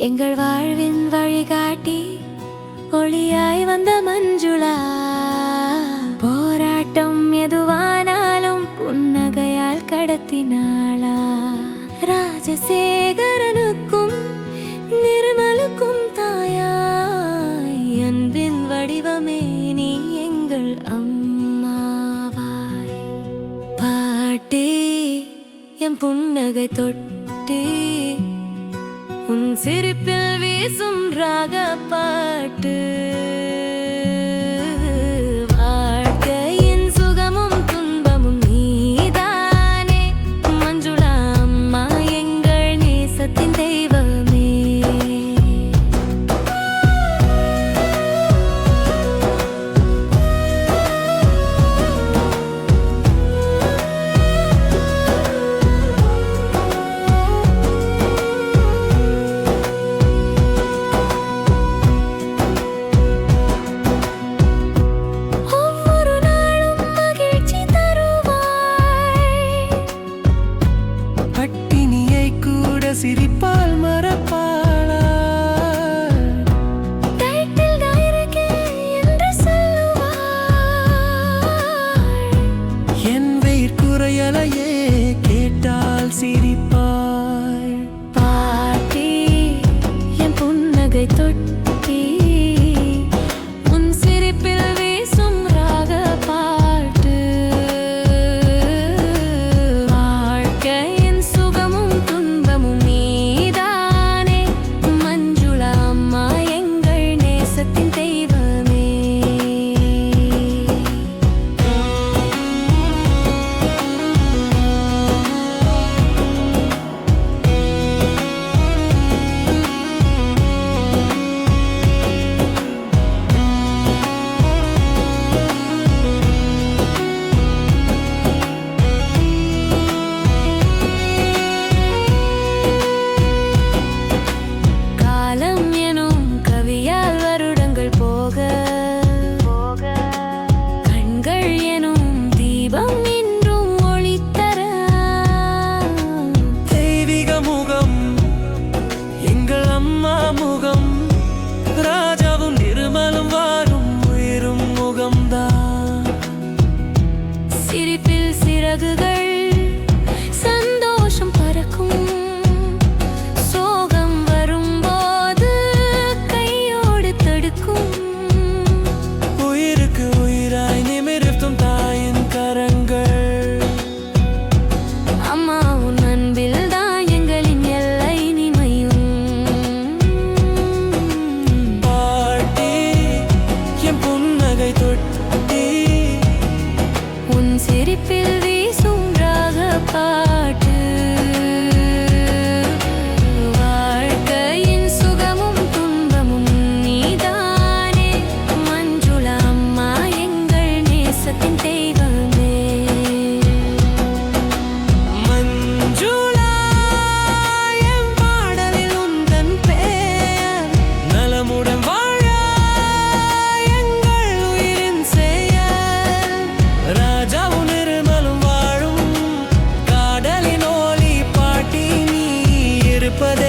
எங்கள் வாழ்வின் வழிகாட்டி ஒளியாய் வந்த மஞ்சுளா, போராட்டம் எதுவானாலும் புன்னகையால் கடத்தினாளா. ராஜசேகரனுக்கும் நிர்மலுக்கும் தாயாய் அன்பின் வடிவமே நீ எங்கள் அம்மாவாய். பாட்டி என் புன்னகை தொட்டி உன் சிரிப்பில் வீசும் ராக பாட்டு. வாழ்க்கையின் சுகமும் துன்பமும் நீதானே மஞ்சுளா அம்மா, எங்கள் நேசத்தின் தெய்வமே. சிரிப்பால் மறப்பாளா, டைட்டில் டைரக்டே என்று சொல்லுவாள். என் வெயிற் குறையலையே கேட்டால் சிரிப்பாள். பாட்டி என் புன்னகை தொட்டி உன் சிரிப்பில் வீசும் ராக பாட்டு. வாழ்க்கையின் சுகமும் துன்பமும் நீதானே மஞ்சுளா அம்மா, எங்கள் நேசத்தின் தெய்வமே. காலம் எனும் கவியால் வருடங்கள் போக கண்கள் எனும் தீபம் இன்றும் ஒளித்தர. தெய்வீக முகம் எங்கள் அம்மா முகம், ராஜாவும் நிர்மலும் வாரும் உயிரும் முகம்தான். சிரிப்பில் சிறகுகள் சந்தோஷம் பறக்கும், சோகம் வரும்போது கையோடு தடுக்கும். உயிருக்கு உயிராய் நிமிர்த்தும் தாயின் கரங்கள், அம்மா உன் அன்பில் தான் எங்களின் எல்லை நிமையும். பாட்டி என் புன்னகை தொட்டி உன் சிரிப்பில் வீசும் ராக பாட்டு. வாழ்க்கையின் சுகமும் துன்பமும் நீதானே மஞ்சுளா அம்மா, எங்கள் நேசத்தின் தெய்வமே. மஞ்சுளா என் பாடலில் உந்தன் பெயர், நலமுடன் வாழ எங்கள் உயிரின் செயல். ராஜாவும் நிர்மலும் வாழும் காடலின் ஒலி பாட்டி நீ இருப்பதே